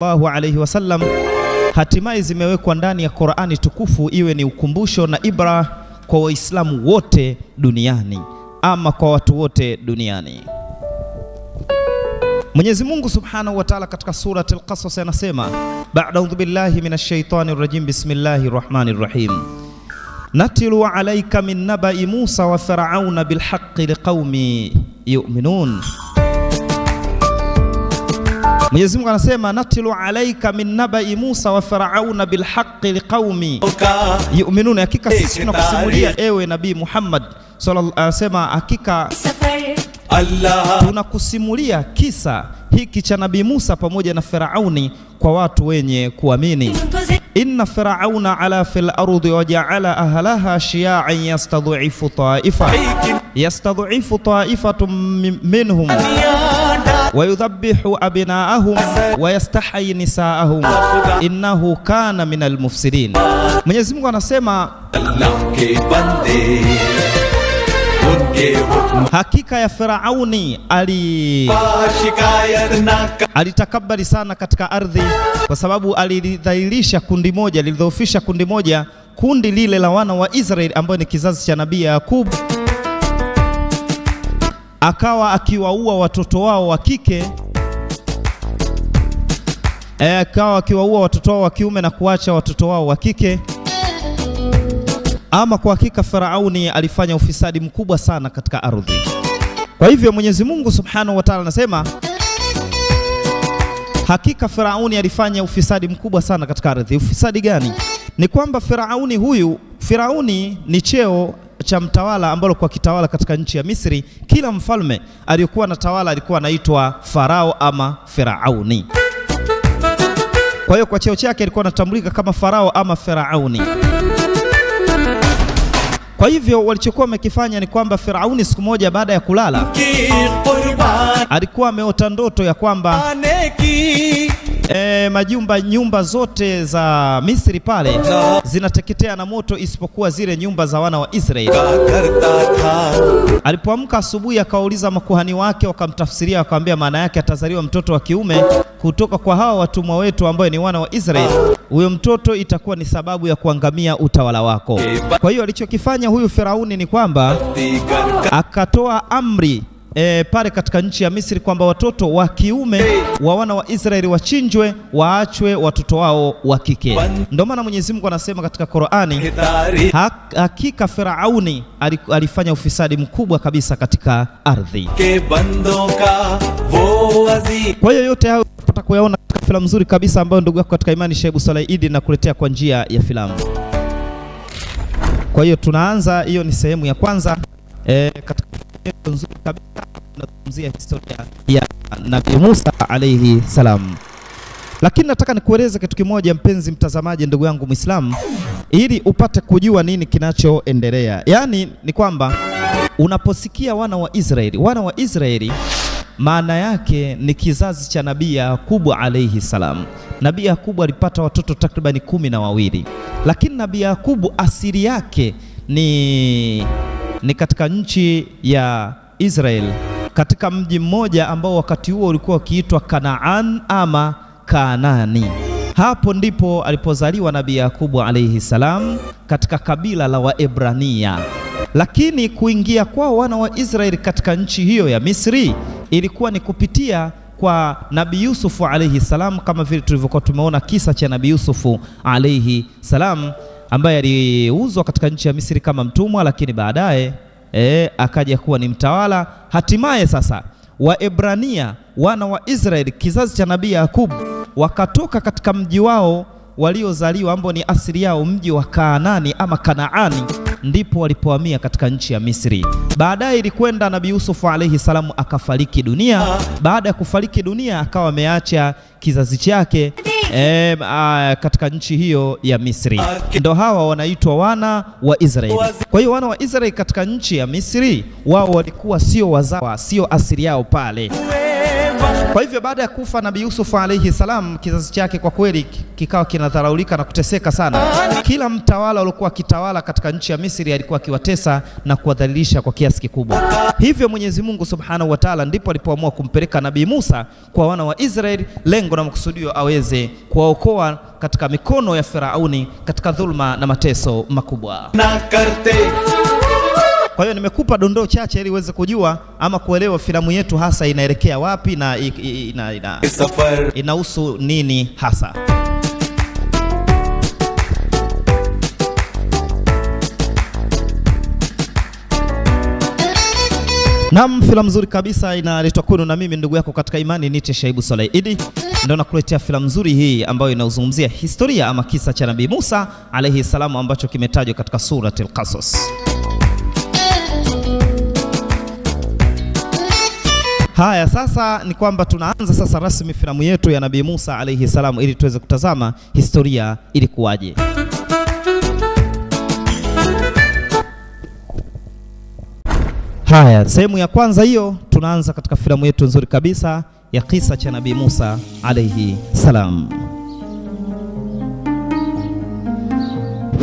sallallahu alayhi wasallam hatimaye zimewekwa ndani ya Qur'ani tukufu iwe ni ukumbusho na ibra kwa Waislamu wote duniani ama kwa watu wote duniani. Mwenyezi Mungu Subhanahu wa Ta'ala katika surati Al-Qasas anasema ba'da'udhu billahi minash shaitanir rajim bismillahir rahmanir rahim natilu alayka min naba'i Musa wa Fir'auna bil haqqi liqaumi yu'minun. Mwenyezi Mungu anasema natilu alayka min naba'i Musa wa Fir'auna bil haqqi liqaumi yu'minun. Hakika sisi tunakusimulia ewe Nabii Muhammad sallallahu alayhi wasallam, hakika Allah tunakusimulia kisa hiki cha Nabii Musa pamoja na Firauni kwa watu wenye kuamini. Inna Firauna ala fil ardi wa ja'ala ahlaha shiya'an yastad'ifu ta'ifatun minhum wa yudhabbihu abna'ahum wa yastahyi nisa'ahum innahu kana minal mufsidin. Mwenyezi Mungu anasema hakika ya Firauni alitakabari sana katika ardhi kwa sababu alidhalilisha kundi moja, alidhoofisha kundi moja, kundi lile la wana wa Israeli ambao ni kizazi cha Nabii Yakub. Akawa akiwaua watoto wao wa kike, akawa akiwaua watoto wao wa kiume na kuacha watoto wao wa kike. Ama kwa hakika Firauni alifanya ufisadi mkubwa sana katika ardhi. Kwa hivyo Mwenyezi Mungu Subhanahu wa Ta'ala anasema hakika Firauni alifanya ufisadi mkubwa sana katika ardhi. Ufisadi gani? Ni kwamba Firauni ni cheo cha mtawala ambalo kwa kitawala katika nchi ya Misri. Kila mfalme aliyokuwa na tawala alikuwa anaitwa Farao ama Firauni. Kwa hiyo kwa cheo chake alikuwa anatambulika kama Farao ama Firauni. Kwa hivyo walichokuwa wamekifanya ni kwamba Firauni siku moja baada ya kulala alikuwa ameota ndoto ya kwamba nyumba zote za Misri pale zinateketea na moto isipokuwa zile nyumba za wana wa Israeli. Alipoamka asubuhi akauliza makuhani wake, wakamtafsiria, wakamwambia maana yake atazaliwa mtoto wa kiume kutoka kwa hawa watumwa wetu ambao ni wana wa Israeli. Huyo mtoto itakuwa ni sababu ya kuangamia utawala wako. Kwa hiyo alichokifanya huyu Firauni ni kwamba akatoa amri pale katika nchi ya Misri kwamba watoto wa kiume wa wana wa Israeli wachinjwe, waachwe watoto wao wa kike. Ndio maana Mwenyezi Mungu anasema katika Qur'ani hakika Firauni alifanya ufisadi mkubwa kabisa katika ardhi. Kwa hiyo yote hayo utapata kuyaona katika filamu nzuri kabisa ambayo ndugu yako katika imani Sheikh Saleh Idi na kuletea kwa njia ya filamu. Kwa hiyo tunaanza, hiyo ni sehemu ya kwanza katika nzuri kabisa tunazungumzia historia ya Nabii Musa alayhi salam. Lakini nataka nikueleze kitu kimoja mpenzi mtazamaji, ndugu yangu Muislamu, ili upate kujua nini kinachoendelea. Yani ni kwamba unaposikia wana wa Israeli maana yake ni kizazi cha Nabii Yakub alayhi salam. Nabii Yakub alipata watoto takriban 12. Lakini Nabii Yakub asili yake ni katika nchi ya Israel, katika mji mmoja ambao wakati huo ulikuwa ukiitwa Kanaan ama Kanaani. Hapo ndipo alipozaliwa Nabii Yakub alayhi salam katika kabila la Waebrania. Lakini kuingia kwa wana wa Israeli katika nchi hiyo ya Misri ilikuwa ni kupitia kwa Nabii Yusufu alayhi salam, kama vile tulivyokuwa tumeona kisa cha Nabii Yusufu alayhi salam ambaye aliuzwa katika nchi ya Misri kama mtumwa, lakini baadaye akaja kuwa ni mtawala. Hatimaye sasa Waebrania, wana wa Israeli, kizazi cha Nabii Yakub, wakatoka katika mji wao waliozaliwa ambao ni asili yao mji wa Kanaani ama Kanaani, ndipo walipohamia katika nchi ya Misri. Baadaye ilikwenda Nabii Yusufu alayhi salamu akafariki dunia. Baada ya kufariki dunia akawa ameacha kizazi chake katika nchi hiyo ya Misri. Ndio hawa wanaitwa wana wa Israeli. Kwa hiyo wana wa Israeli katika nchi ya Misri wao walikuwa sio wazawa, sio asili yao pale. Kwa hivyo baada ya kufa Nabii Yusuf alayhi salam, kizazi chake kwa kweli kikawa kinadharaulika na kuteseka sana. Kila mtawala aliyekuwa kitawala katika nchi ya Misri alikuwa akiwatesa na kuwadhalilisha kwa kiasi kikubwa. Hivyo Mwenyezi Mungu Subhanahu wa Ta'ala ndipo alipoamua kumpeleka Nabii Musa kwa wana wa Israeli, lengo na makusudio aweze kuwaokoa katika mikono ya Firauni katika dhulma na mateso makubwa. Kwa hiyo nimekupa dondoo chache ili uweze kujua ama kuelewa filamu yetu hasa inaelekea wapi na inahusu nini hasa. Naam, filamu nzuri kabisa inaletwa kwenu na mimi ndugu yako katika imani Nite Shaibu Saleh Idi. Ndio nakuletea filamu nzuri hii ambayo inauzungumzia historia ama kisa cha Nabii Musa alayhi salamu ambacho kimetajwa katika surati Al-Qasas. Haya, sasa ni kwamba tunaanza sasa rasmi filamu yetu ya Nabii Musa alayhi salamu ili tuweze kutazama historia ilikuwaje. Haya, sehemu ya kwanza hiyo tunaanza katika filamu yetu nzuri kabisa ya kisa cha Nabii Musa alayhi salam.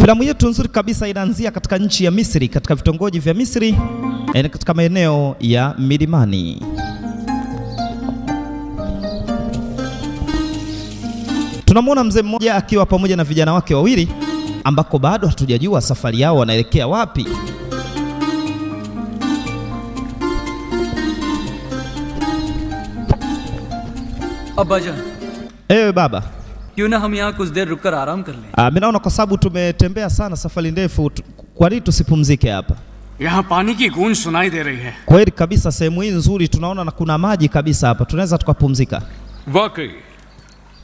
Filamu yetu nzuri kabisa inaanzia katika nchi ya Misri, katika vitongoji vya Misri, katika maeneo ya milimani. Tunamwona mzee mmoja akiwa pamoja na vijana wake wawili ambako bado hatujajua safari yao wanaelekea wapi. Abba Jan. Ewe baba. Kyun na hum yahan kuch der ruk kar aaram kar le. Mimi naona kwa sababu tumetembea sana safari ndefu, kwa nini tusipumzike hapa? Yahan pani ki goonj sunai de rahi hai. Kweli kabisa, sehemu hii nzuri, tunaona na kuna maji kabisa hapa, tunaweza tukapumzika. वाकई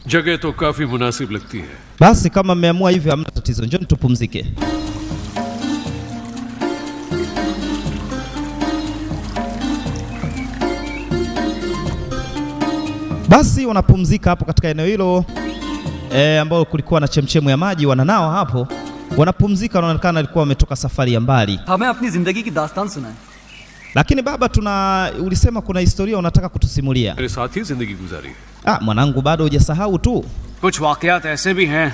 जगह तो काफी मुनासिब लगती है. Basi kama mmeamua hivyo hamna tatizo, njoo tupumzike. Basi wanapumzika hapo katika eneo hilo ambao kulikuwa na chemchemu ya maji, wananao hapo, wanapumzika, wanaonekana alikuwa wametoka safari ya mbali. Hame apni zindagi ki dastan sunaye. Lakini baba, ulisema kuna historia unataka kutusimulia. मेरे साथ ही जिंदगी गुजारी. Mwanangu, bado hujasahau tu. Kuch वाकयात ऐसे भी हैं.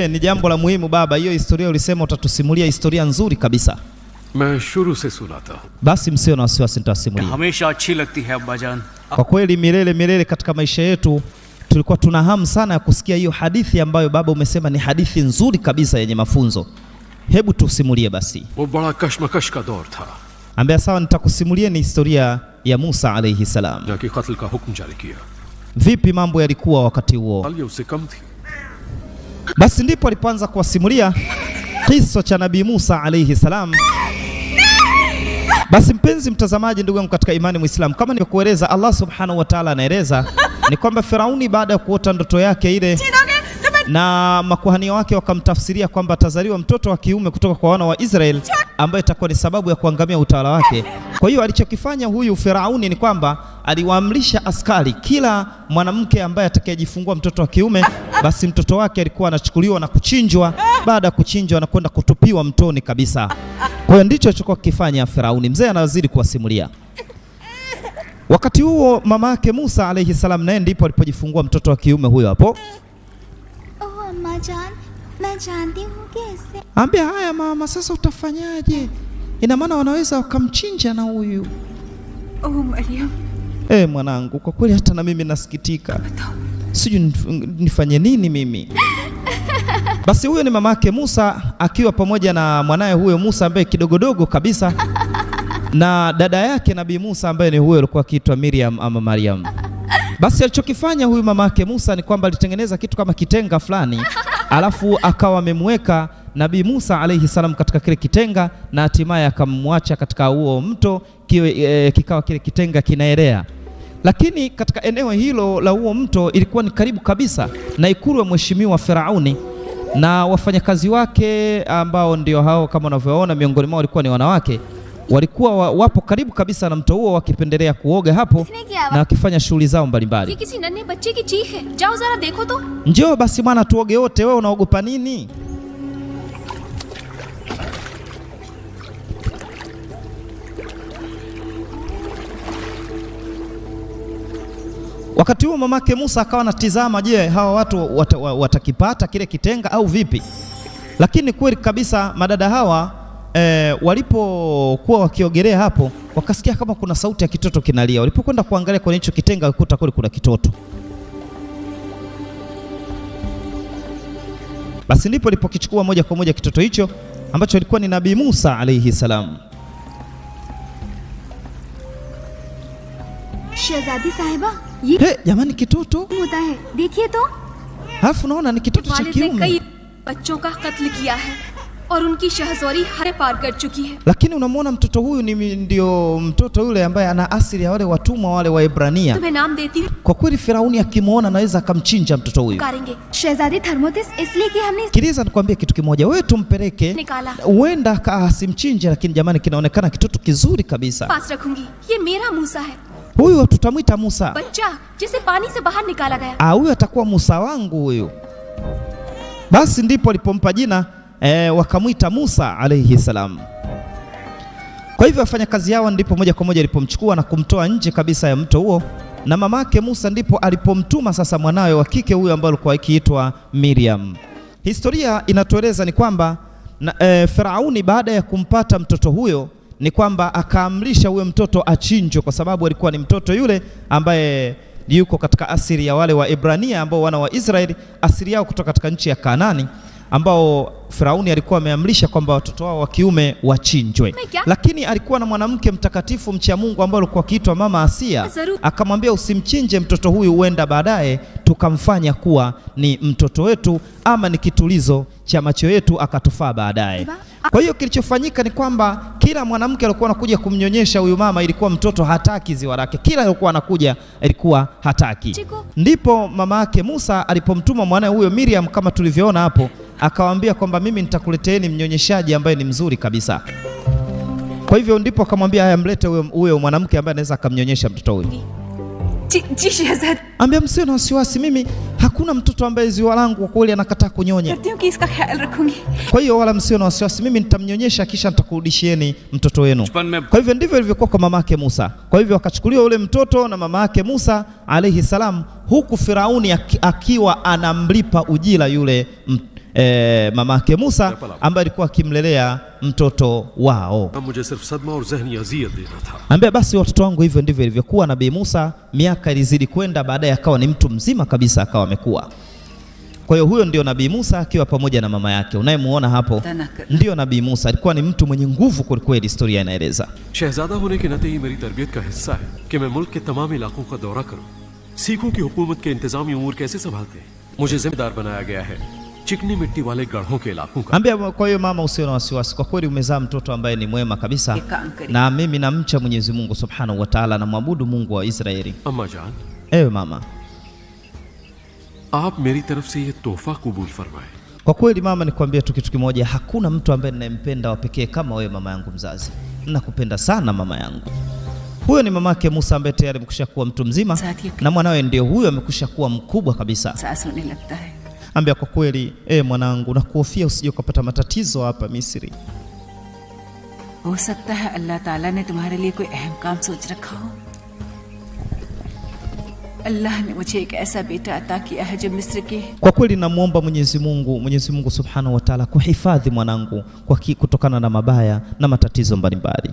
Ni jambo la muhimu baba, hiyo historia ulisema utatusimulia historia nzuri kabisa. मैं शुरू से सुनाता हूँ. Basi msio na wasiwasi, nitasimulia. हमेशा अच्छी लगती है अब्बा जान. Kwa kweli milele katika maisha yetu tulikuwa tuna hamu sana ya kusikia hiyo hadithi ambayo baba umesema ni hadithi nzuri kabisa yenye mafunzo. Hebu tusimulie basi. वो बड़ा कश्मकश का दौर था. Ambia sawa, nitakusimulia ni historia ya Musa alayhi salam. जाके कत्ल का हुक्म जारी किया. Vipi mambo yalikuwa wakati huo? ये उससे कम थी. Basi ndipo alipoanza kuwasimulia kisa cha Nabii Musa alayhi salam. Basi mpenzi mtazamaji, ndugu yangu katika imani Muislamu, kama nilivyokueleza, Allah Subhanahu wa Ta'ala anaeleza ni kwamba Firauni baada ya kuota ndoto yake ile na makuhani wake wakamtafsiria kwamba atazaliwa mtoto wa kiume kutoka kwa wana wa Israeli ambaye itakuwa ni sababu ya kuangamia utawala wake. Kwa hiyo alichokifanya huyu Firauni ni kwamba aliwaamrisha askari, kila mwanamke ambaye atakayejifungua mtoto wa kiume, basi mtoto wake alikuwa anachukuliwa na kuchinjwa. Baada ya kuchinjwa na kwenda kutupiwa mtoni kabisa. Kwa hiyo ndicho alichokuwa kifanya Firauni. Mzee anazidi kuwasimulia. Wakati huo mama yake Musa alayhi salam naye ndipo alipojifungua mtoto wa kiume huyo hapo. अम्मा जान, मैं जानती हूँ कि इससे Ambia, haya mama, sasa utafanyaje? Ina maana wanaweza wakamchinja na huyu. ओह Maryam, Mwanangu, kwa kweli hata na mimi nasikitika. Sijui nifanye nini mimi. Basi huyo ni mama yake Musa akiwa pamoja na mwanae huyo Musa ambaye kidogodogo kabisa na dada yake Nabii Musa ambaye ni huyo alikuwa akiitwa Miriam ama Maryam. Basi alichokifanya huyu mama yake Musa ni kwamba alitengeneza kitu kama kitenga fulani, alafu akawa amemweka Nabii Musa alayhi salam katika kile kitenga na hatimaye akamwacha katika huo mto, kikawa kile kitenga kinaelea. Lakini katika eneo hilo la huo mto ilikuwa ni karibu kabisa na ikulu ya mheshimiwa Firauni, na wafanyakazi wake ambao ndio hao kama unavyoona, miongoni mwao walikuwa ni wanawake, walikuwa wapo karibu kabisa na mto huo wakipendelea kuoga hapo na wakifanya shughuli zao mbalimbali. ये किसी नन्हे बच्चे की चीख है, जाओ जरा देखो तो। Njoo basi bwana tuoge wote, wewe unaogopa nini? Wakati huo mamake Musa akawa anatizama, je, hawa watu watakipata kile kitenga au vipi? Lakini kweli kabisa madada hawa walipokuwa wakiogelea hapo, wakasikia kama kuna sauti ya kitoto kinalia. Walipokwenda kuangalia kwenye hicho kitenga, walikuta kule kuna kitoto. Basi ndipo alipokichukua moja kwa moja kitoto hicho ambacho ilikuwa ni Nabii Musa alayhi salam. शहजादी साहिबा ये jamani kitoto होता है देखिए तो halafu naona ni kitoto cha kiume. कई बच्चों का कत्ल किया है और उनकी शहज़ोरी हरे पार कर चुकी है. Lakini unamwona mtoto huyu ndio mtoto yule ambaye ana asili ya wale watumwa wale wa Ibrania. तुम्हें नाम देती हूँ. Kwa kweli Firauni akimwona anaweza akamchinja mtoto huyu. करेंगे. शहजादी थर्मोतिस इसलिए कि हमने Kiliza nikwambie kitu kimoja, wewe tumpeleke, निकाला. huenda asimchinje, lakini jamani kinaonekana kitoto kizuri kabisa. पास रखूंगी. ये मेरा मूसा है. Huyu tutamwita Musa. बच्चा जिसे पानी से बाहर निकाला गया. Huyu atakuwa Musa wangu huyu. Basi ndipo alipompa jina wakamwita Musa alayhi salam. Kwa hivyo wafanyakazi hao ndipo moja kwa moja alipomchukua na kumtoa nje kabisa ya mto huo, na mamake Musa ndipo alipomtuma sasa mwanawe wa kike huyo ambaye alikuwa akiitwa Miriam. Historia inatueleza ni kwamba Firauni baada ya kumpata mtoto huyo ni kwamba akaamrisha huyo mtoto achinjwe, kwa sababu alikuwa ni mtoto yule ambaye yuko katika asili ya wale wa Ibrania ambao wana wa Israeli, asili yao kutoka katika nchi ya Kanaani, ambao Firauni alikuwa ameamrisha kwamba watoto wao wa kiume wachinjwe. Lakini alikuwa na mwanamke mtakatifu mcha Mungu ambaye alikuwa akiitwa Mama Asia, akamwambia usimchinje mtoto huyu, huenda baadaye tukamfanya kuwa ni mtoto wetu ama ni kitulizo cha macho yetu akatufaa baadaye. Kwa hiyo kilichofanyika ni kwamba kila mwanamke alikuwa anakuja kumnyonyesha huyu mama, ilikuwa mtoto hataki ziwa lake, kila alikuwa anakuja ilikuwa hataki. Ndipo mama yake Musa alipomtuma mwanae huyo Miriam, kama tulivyoona hapo, akawaambia kwamba mimi nitakuleteeni mnyonyeshaji ambaye ni mzuri kabisa. Kwa hivyo ndipo akamwambia haya, mlete huyo mwanamke ambaye anaweza akamnyonyesha mtoto huyo. जी Shahzad. Ambia msio na wasiwasi, mimi hakuna mtoto ambaye ziwa langu kwa kweli anakataa kunyonya. करती हूँ कि इसका ख्याल रखूंगी. Kwa hiyo wala msio na wasiwasi, mimi nitamnyonyesha kisha nitakurudishieni mtoto wenu. Kwa hivyo ndivyo ilivyokuwa kwa mama yake Musa. Kwa hivyo akachukuliwa ule mtoto na mama yake Musa alayhi salam, huku Firauni akiwa anamlipa ujira yule mama yake Musa ambaye alikuwa akimlelea mtoto wao. Ambia basi watoto wangu, hivyo ndivyo ilivyokuwa. Nabii Musa miaka ilizidi kwenda, baadaye akawa ni mtu mzima kabisa, akawa amekuwa. Kwa hiyo huyo ndio Nabii Musa akiwa pamoja na mama yake. Unayemuona hapo ndio Nabii Musa, alikuwa ni mtu mwenye nguvu kwa kweli, historia inaeleza. शहजादा होने के नाते ये मेरी तरबियत का हिस्सा है कि मैं मुल्क के तमाम इलाकों का दौरा करूं, सीखूं कि हुकूमत के इंतजामी उमूर कैसे संभालते हैं। मुझे जिम्मेदार बनाया गया है चिकनी मिट्टी वाले गढ़ों के इलाकों का। Ambia kwa hiyo mama, usio na wasiwasi, kwa kweli umezaa mtoto ambaye ni mwema kabisa, na mimi namcha Mwenyezi Mungu Subhanahu wa Ta'ala, na muabudu Mungu wa Israeli. अम्मा जान, Ewe mama, आप मेरी तरफ से ये तोहफा कबूल फरमाएं। kwa kweli mama, nikwambie tu kitu kimoja, hakuna mtu ambaye ninayempenda wa pekee kama wewe mama yangu mzazi. Ninakupenda sana mama yangu. Huyo ni mama yake Musa ambaye tayari amekwisha kuwa mtu mzima, na mwanawe ndio huyo amekwisha kuwa mkubwa kabisa. Ambia kwa kweli, mwanangu, nakuhofia usije ukapata matatizo hapa Misri. हो सकता है अल्लाह ताला ने तुम्हारे लिए कोई अहम काम सोच रखा हो। अल्लाह ने मुझे एक ऐसा बेटा अता किया है जो मिस्र के। Kwa kweli namuomba Mwenyezi Mungu Subhanahu wa Ta'ala kuhifadhi mwanangu kutokana na mabaya na matatizo mbalimbali.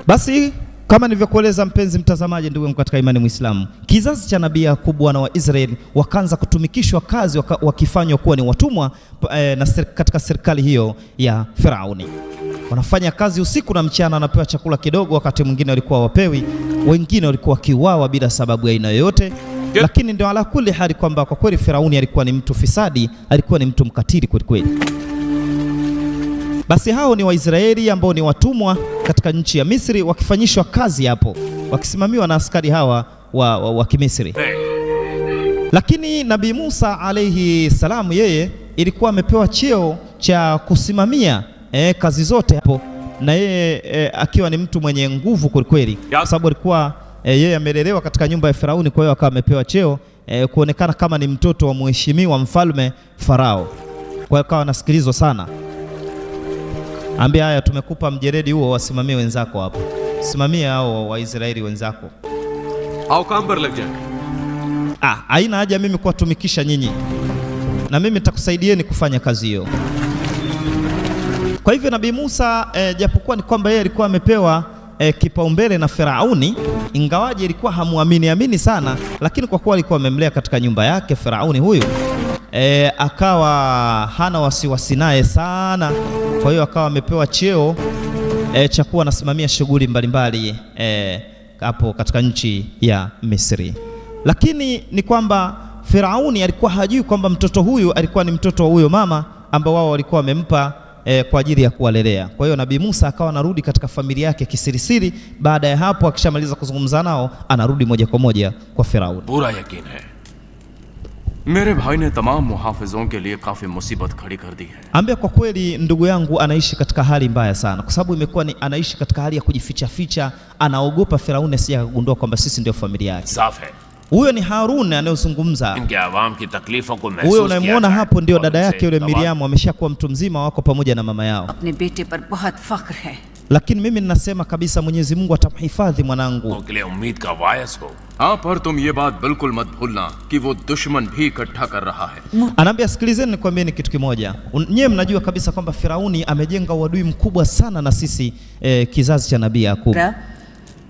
Basi kama nilivyokueleza mpenzi mtazamaji, ndugu yangu katika imani Muislamu, kizazi cha Nabii Yakub wana wa Israeli wakaanza kutumikishwa kazi, wakifanywa kuwa ni watumwa katika serikali hiyo ya Firauni. Wanafanya kazi usiku na mchana, wanapewa chakula kidogo, wakati mwingine walikuwa wapewi, wengine walikuwa kiuawa bila sababu ya aina yoyote. Lakini ndio ala kuli hali kwamba kwa kweli Firauni alikuwa ni mtu fisadi, alikuwa ni mtu mkatili kweli kweli. Basi hao ni Waisraeli ambao ni watumwa katika nchi ya Misri, wakifanyishwa kazi hapo, wakisimamiwa na askari hawa wa Kimisri. Lakini Nabii Musa alayhi salamu, yeye ilikuwa amepewa cheo cha kusimamia kazi zote hapo, na yeye akiwa ni mtu mwenye nguvu kweli kweli, kwa sababu alikuwa yeye amelelewa katika nyumba ya Firauni. Kwa hiyo akawa amepewa cheo kuonekana kama ni mtoto wa mheshimiwa mfalme Farao. Kwa hiyo akawa anasikilizwa sana. Ambia haya, tumekupa mjeredi huo, wasimamie wenzako hapo, simamia hao Waisraeli wenzako. आओ काम पर लग जाए। Haina haja mimi kuwatumikisha nyinyi, na mimi nitakusaidieni kufanya kazi hiyo. Kwa hivyo Nabii Musa japokuwa ni kwamba yeye alikuwa amepewa kipaumbele na Firauni, ingawaje ilikuwa hamuamini sana, lakini kwa kuwa alikuwa amemlea katika nyumba yake Firauni huyu, akawa hana wasiwasi naye sana. Kwa hiyo akawa amepewa cheo cha kuwa anasimamia shughuli mbalimbali hapo katika nchi ya Misri. Lakini ni kwamba Firauni alikuwa hajui kwamba mtoto huyu alikuwa ni mtoto wa huyo mama ambao wao walikuwa wamempa kwa ajili ya kuwalelea. Kwa hiyo Nabii Musa akawa anarudi katika familia yake kisirisiri. Baada ya hapo akishamaliza kuzungumza nao, anarudi moja kwa moja kwa Firauni. पूरा यकीन है मेरे भाई ने तमाम मुहाफिजों के लिए काफी मुसीबत खड़ी कर दी है। Ambia kwa kweli ndugu yangu anaishi katika hali mbaya sana, kwa sababu imekuwa ni anaishi katika hali ya kujificha ficha, anaogopa Firauni asije akagundua kwamba sisi ndio familia yake. साफ है Huyo ni Harun anayozungumza. इनके आवाम की तकलीफों को महसूस Huyo unayemwona hapo ndio dada yake yule किया Miriam, ameshakuwa mtu mzima, wako pamoja na mama yao. अपने बेटे पर बहुत फख्र है। Lakini mimi ninasema kabisa Mwenyezi Mungu atamhifadhi mwanangu. के लिए उम्मीद का वायस हो। हाँ पर तुम ये बात बिल्कुल मत भूलना कि वो दुश्मन भी इकट्ठा कर रहा है। Anaambia sikilizeni nikwambieni kitu kimoja. Nyewe mnajua kabisa kwamba Firauni amejenga uadui mkubwa sana na sisi kizazi cha Nabii Yakub.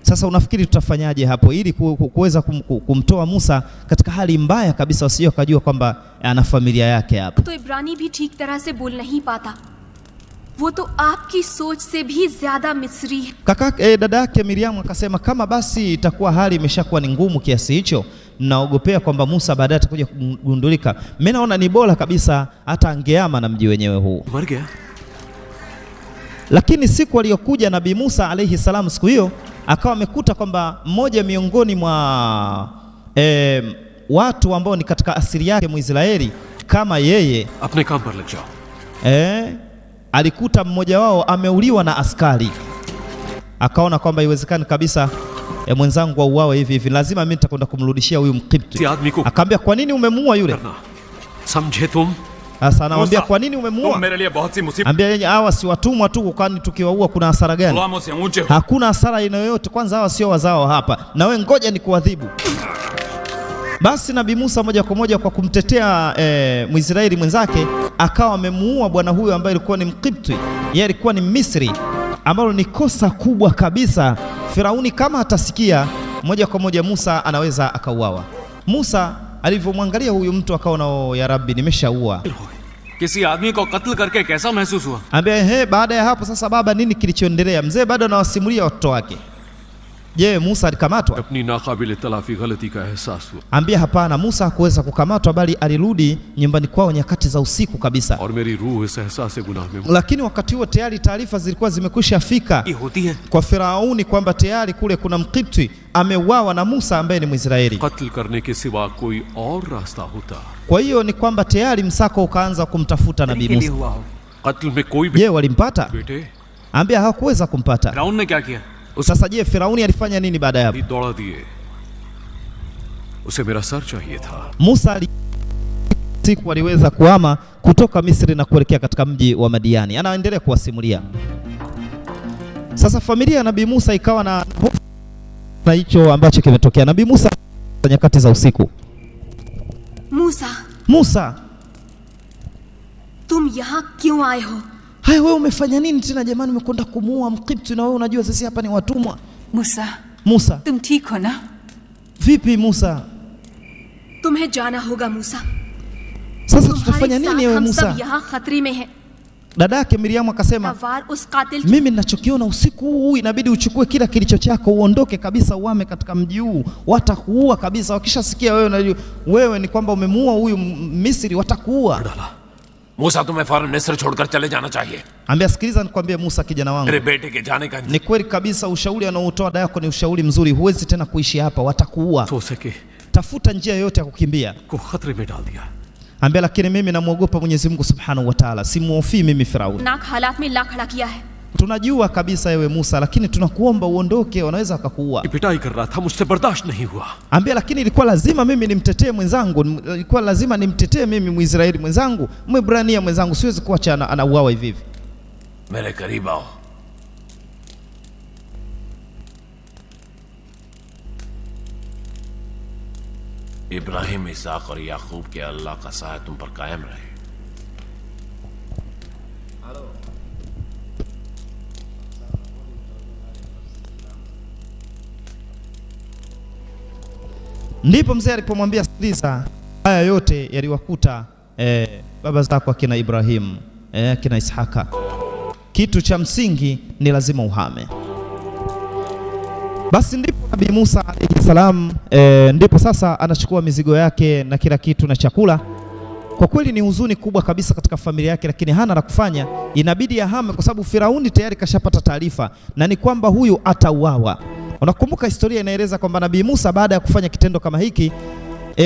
Sasa unafikiri tutafanyaje hapo ili kuweza kumtoa Musa katika hali mbaya kabisa, wasije wakajua kwamba ana familia yake hapo. तो इब्रानी भी ठीक तरह से बोल नहीं पाता, वो तो आपकी सोच से भी ज्यादा मिस्री है। Kaka dada yake Miriam akasema kama basi itakuwa hali imeshakuwa ni ngumu kiasi hicho, naogopea kwamba Musa baadaye atakuja kugundulika. Mimi naona ni bora kabisa hata angeama na mji wenyewe huu. मर गया। Lakini siku aliyokuja Nabii Musa alayhi salam, siku hiyo akawa amekuta kwamba mmoja miongoni mwa watu ambao ni katika asili yake Muisraeli kama yeye, अपने काम पर लग जाओ। alikuta mmoja wao ameuliwa na askari. Akaona kwamba iwezekani kabisa mwenzangu auawe hivi, lazima mimi nitakwenda kumrudishia huyu Mkipti. Akamwambia kwa nini umemuua yule? समझे तुम? Sasa anamwambia kwa nini umemuua? Ambia yeye hawa si watumwa tu, kwani tukiwaua kuna hasara gani? Hakuna hasara yoyote, kwanza hawa sio wazao hapa, na wewe ngoja nikuadhibu. Basi Nabii Musa moja kwa moja kwa kumtetea Mwisraeli mwenzake akawa amemuua bwana huyo ambaye alikuwa ni Mkipti, yeye alikuwa ni Misri, ambalo ni kosa kubwa kabisa. Firauni kama atasikia moja kwa moja Musa anaweza akauawa. Musa alivyomwangalia huyu mtu akaona ya Rabbi, nimeshaua. किसी आदमी को कत्ल करके कैसा महसूस हुआ? Ambia baada ya hapo sasa baba, nini kilichoendelea? Mzee bado anawasimulia watoto wake. Je, Musa alikamatwa? अपनी नाकाबिल तलाफी गलती का एहसास हुआ। Ambia hapana, Musa hakuweza kukamatwa, bali alirudi nyumbani kwao nyakati za usiku kabisa. और मेरी रूह इस एहसास से गुनाह में। Lakini wakati huo tayari taarifa zilikuwa zimekwisha fika kwa Firauni kwamba tayari kule kuna Mkipti ameuawa na Musa ambaye ni Mwisraeli. कत्ल करने के सिवा कोई और रास्ता होता। Kwa hiyo ni kwamba tayari msako ukaanza kumtafuta Nabii Musa. कत्ल में कोई Je, walimpata? बेटे Ambia hawakuweza kumpata. फिरौन ने क्या किया? Sasa je, Firauni alifanya nini baada ya hapo? दौड़ा दिए। उसे मेरा सर चाहिए था। Musa siku aliweza kuhama kutoka Misri na kuelekea katika mji wa Madiani. Anaendelea kuwasimulia. Sasa familia ya Nabii Musa ikawa na hicho ambacho kimetokea. Nabii Musa nyakati za usiku. Musa, तुम यहाँ क्यों आए हो? Haya, wewe umefanya nini tena jamani? Umekwenda kumuua Mkipti na wewe unajua sisi hapa ni watumwa. Musa, तुम ठीक हो ना? Vipi Musa? तुम्हें जाना होगा मूसा। Sasa tutafanya nini wewe Musa? सब यहाँ खतरे में है। Dada yake Miriam akasema, उस कातिल mimi ninachokiona usiku huu inabidi uchukue kila kilicho chako, uondoke kabisa, uame katika mji huu, watakuua kabisa. Wakishasikia wewe ni kwamba umemuua huyu Misri, watakuua. मूसा तुम्हें फौरन मिस्र छोड़कर चले जाना चाहिए। Ambia sikiliza nikwambie Musa kijana wangu. मेरे बेटे के जाने का ni kweli kabisa, ushauri anaotoa dada yako ni ushauri mzuri, huwezi tena kuishi hapa, watakuua. Tafuta njia yoyote ya kukimbia. को खतरे में डाल दिया। Ambia lakini mimi namuogopa Mwenyezi Mungu Subhanahu wa Ta'ala, simuofii mimi Firauni. नाक हालात में ला खड़ा किया है। Tunajua kabisa ewe Musa, lakini tunakuomba uondoke, wanaweza wakakuua. पिटाई कर रहा था, मुझसे बर्दाश्त नहीं हुआ। Ambia lakini ilikuwa lazima mimi nimtetee mwenzangu, ilikuwa lazima nimtetee mimi Mwisraeli mwenzangu, Mwebrania mwenzangu, siwezi kuacha anauawa hivi hivi. मेरे करीब आओ। इब्राहिम, इसाक और याकूब के अल्लाह का साया तुम पर कायम रहे। Ndipo mzee alipomwambia, sikiliza, haya yote yaliwakuta baba zako akina Ibrahim, akina Ishaka. Kitu cha msingi ni lazima uhame. Basi ndipo Nabii Musa alayhi salam ndipo sasa anachukua mizigo yake na kila kitu na chakula. Kwa kweli ni huzuni kubwa kabisa katika familia yake, lakini hana la kufanya, inabidi ahame kwa sababu Firauni tayari kashapata taarifa na ni kwamba huyu atauawa. Unakumbuka historia inaeleza kwamba Nabii Musa baada ya kufanya kitendo kama hiki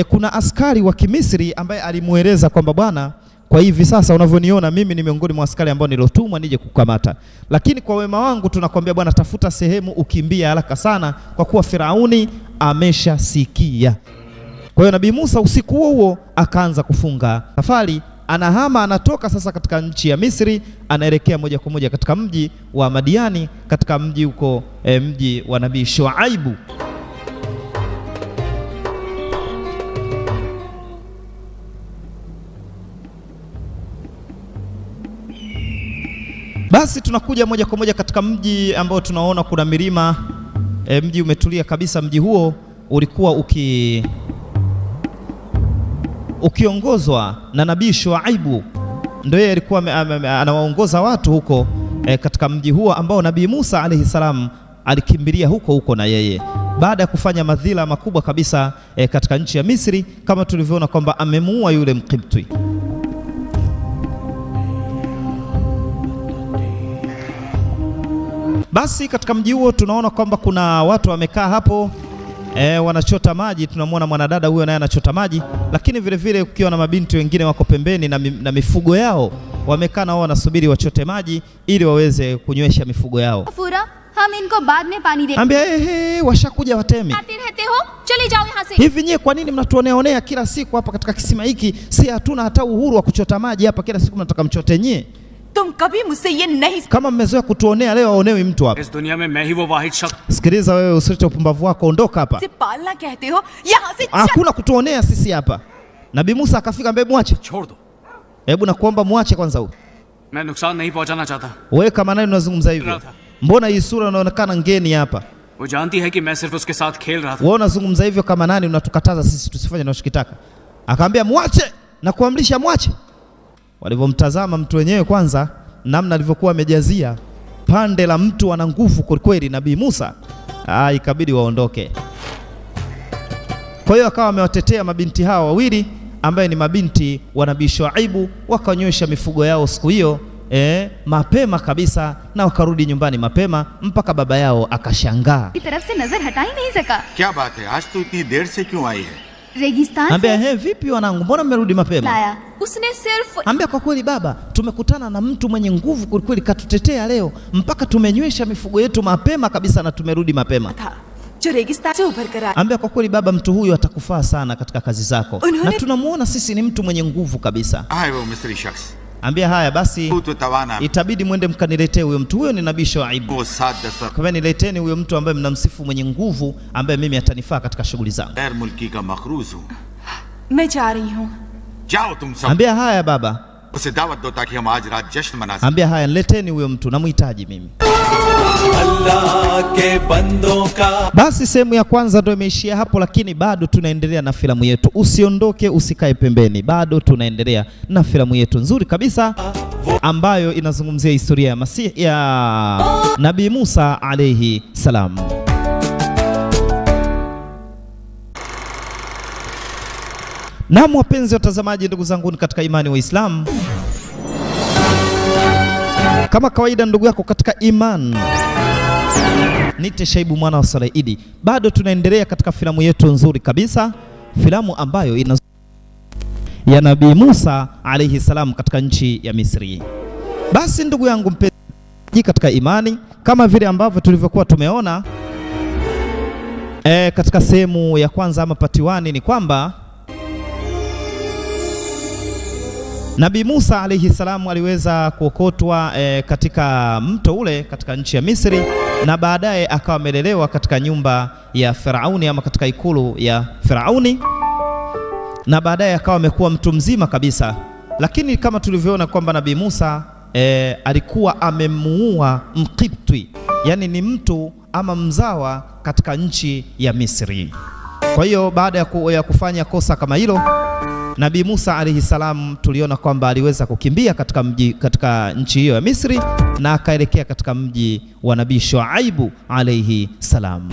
kuna askari wa Kimisri ambaye alimueleza kwamba bwana, kwa hivi sasa unavyoniona mimi ni miongoni mwa askari ambao nilotumwa nije kukamata, lakini kwa wema wangu tunakwambia bwana, tafuta sehemu ukimbia haraka sana kwa kuwa Firauni ameshasikia. Kwa hiyo Nabii Musa usiku huo akaanza kufunga safari, anahama, anatoka sasa katika nchi ya Misri, anaelekea moja kwa moja katika mji wa Madiani, katika mji huko mji wa Nabii Shuaibu. Basi tunakuja moja kwa moja katika mji ambao tunaona kuna milima, mji umetulia kabisa. Mji huo ulikuwa ukiongozwa na Nabii Shuaibu, ndio yeye alikuwa anawaongoza watu huko katika mji huo ambao Nabii Musa alayhi salam alikimbilia huko na yeye baada ya kufanya madhila makubwa kabisa katika nchi ya Misri, kama tulivyoona kwamba amemuua yule Mkipti. Basi katika mji huo tunaona kwamba kuna watu wamekaa hapo wanachota maji. Tunamwona mwanadada huyo naye anachota maji, lakini vile vile ukiwa na mabinti wengine wako pembeni na mifugo yao wamekaa nao wanasubiri wachote maji ili waweze kunywesha mifugo yao. Fura, हम इनको बाद में पानी देंगे। Ambia washakuja watemi. आते रहते हो, चले जाओ यहाँ से। Hivi nyie kwa nini mnatuoneonea kila siku hapa katika kisima hiki? Si hatuna hata uhuru wa kuchota maji hapa, kila siku mnataka mchote nyie. तुम कभी मुझसे ये नहीं। Kama mmezoea kutuonea, leo aonewi mtu hapa. इस दुनिया में मैं ही वो वाहिद शख्स। Sikiliza wewe, usilete upumbavu wako, ondoka hapa. से पालना कहते हो, यहाँ से Hakuna kutuonea sisi hapa. Nabii Musa akafika, mbele muache. छोड़ दो, Hebu nakuomba muache kwanza huyu. मैं नुकसान नहीं पहुंचाना चाहता। Wewe kama nani unazungumza hivyo? Mbona hii sura inaonekana ngeni hapa? वो जानती है कि मैं सिर्फ उसके साथ खेल रहा था। Wewe unazungumza hivyo kama nani? Unatukataza sisi tusifanye tunachokitaka. Akaambia muache na kuamrisha muache. Walivyomtazama mtu wenyewe kwanza, namna alivyokuwa amejazia pande la mtu ana nguvu kweli Nabii Musa, ikabidi waondoke. Kwa hiyo akawa amewatetea mabinti hao wawili ambaye ni mabinti wa Nabii Shuaibu, wakanywesha mifugo yao siku hiyo mapema kabisa na wakarudi nyumbani mapema mpaka baba yao akashangaa. की तरफ से नजर हटा ही नहीं सका। क्या बात है, आज तो इतनी देर से क्यों आई है? रेगिस्तान Ambia vipi wanangu, mbona mmerudi mapema? लाया। उसने सिर्फ Ambia kwa kweli baba, tumekutana na mtu mwenye nguvu kweli, katutetea leo mpaka tumenywesha mifugo yetu mapema kabisa na tumerudi mapema. था जो रेगिस्तान से उभर कर आया। Ambia kwa kweli baba, mtu huyu atakufaa sana katika kazi zako na tunamuona sisi ni mtu mwenye nguvu kabisa. आए वो मिस्री शख्स। Ambia haya basi, तू तो तवाना। itabidi mwende mkaniletee huyo mtu. Huyo ni Nabii Shuaibu. वो 7-10 Kwa nileteni huyo mtu ambaye mnamsifu mwenye nguvu, ambaye mimi atanifaa katika shughuli zangu. गैर मुल्की का मखरूज हूँ। मैं जा रही हूँ। जाओ तुम सब। Ambia haya baba, उसे दावत दो ताकि हम आज रात जश्न मना सकें। ambia haya, nileteni huyo mtu, namhitaji mimi. Basi sehemu ya kwanza ndio imeishia hapo, lakini bado tunaendelea na filamu yetu. Usiondoke, usikae pembeni, bado tunaendelea na filamu yetu nzuri kabisa ambayo inazungumzia historia ya Masihi ya Nabii Musa alayhi salam. Naam, wapenzi watazamaji, ndugu zangu katika imani wa Islam, kama kawaida ndugu yako katika iman, nite Shaibu mwana wa Salaidi. Bado tunaendelea katika filamu yetu nzuri kabisa, filamu ambayo ina ya Nabii Musa alayhi salam katika nchi ya Misri. Basi ndugu yangu mpenzi katika imani, kama vile ambavyo tulivyokuwa tumeona katika sehemu ya kwanza ama part 1, ni kwamba Nabii Musa alayhi salamu aliweza kuokotwa katika mto ule katika nchi ya Misri, na baadaye akawa amelelewa katika nyumba ya Firauni ama katika ikulu ya Firauni. na baadaye akawa amekuwa mtu mzima kabisa. Lakini kama tulivyoona kwamba Nabii Musa alikuwa amemuua Mkipti, yani ni mtu ama mzawa katika nchi ya Misri. Kwa hiyo baada ya kufanya kosa kama hilo, Nabii Musa alayhi salam tuliona kwamba aliweza kukimbia katika nchi hiyo ya Misri na akaelekea katika mji wa Nabii Shuaibu alayhi salam.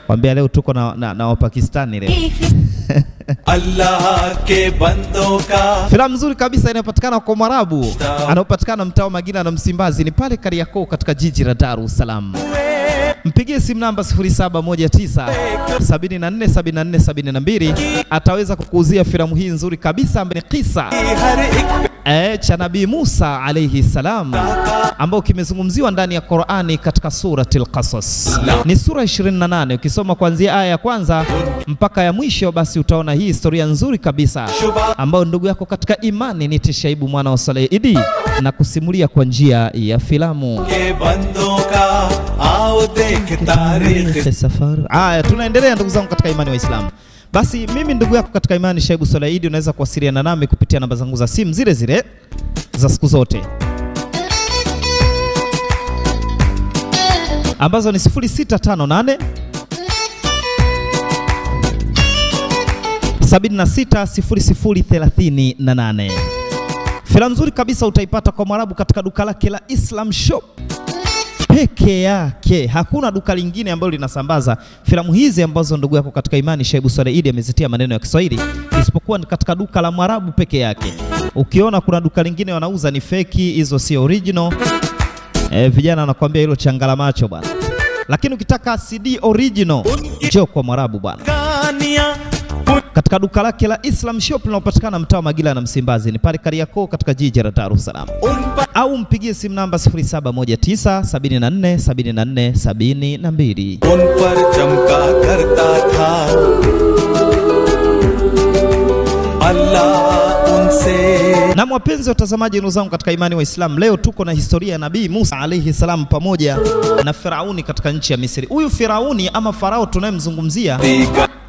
Kwambia leo tuko na Wapakistani leo. Allah ke bando ka. Filamu nzuri kabisa inayopatikana kwa Mwarabu, anaopatikana mtaa wa Magina na Msimbazi, ni pale Kariakoo katika jiji la Dar es Salaam. Mpigie simu namba 0719747472 ataweza kukuuzia filamu hii nzuri kabisa ambayo ni kisa cha Nabii Musa alayhi salam ambao kimezungumziwa ndani ya Qur'ani katika suratul Qasas. Ni sura 28, ukisoma kuanzia aya ya kwanza mpaka ya mwisho basi utaona hii historia nzuri kabisa ambayo ndugu yako katika imani ni Tishaibu mwana wa Salaidi na kusimulia kwa njia ya filamu. Aya, tunaendelea ndugu zangu katika imani wa Islam. Basi mimi ndugu yako katika imani Shaibu Salaidi, unaweza kuwasiliana nami kupitia namba zangu za simu zile zile za siku zote ambazo ni 0658 760038. Filamu nzuri kabisa utaipata kwa Mwarabu katika duka lake la Islam Shop peke yake. Hakuna duka lingine ambalo linasambaza filamu hizi ambazo ndugu yako katika imani Shaibu Salaidi amezitia maneno ya Kiswahili, isipokuwa katika duka la Mwarabu peke yake. Ukiona kuna duka lingine wanauza ni feki, hizo si original. Vijana wanakuambia hilo changala macho bwana. Lakini ukitaka CD original, njoo kwa Mwarabu bwana. Katika duka lake la Islam Shop linalopatikana mtaa wa Magila na Msimbazi, ni pale Kariakoo katika jiji la Dar es Salaam. Au mpigie simu namba 0719747472. उन पर चमका करता था अल्लाह उनसे. Na wapenzi watazamaji ndugu zangu katika imani wa Islam, leo tuko na historia ya Nabii Musa alayhi salam pamoja na Firauni katika nchi ya Misri. Huyu Firauni ama Farao tunayemzungumzia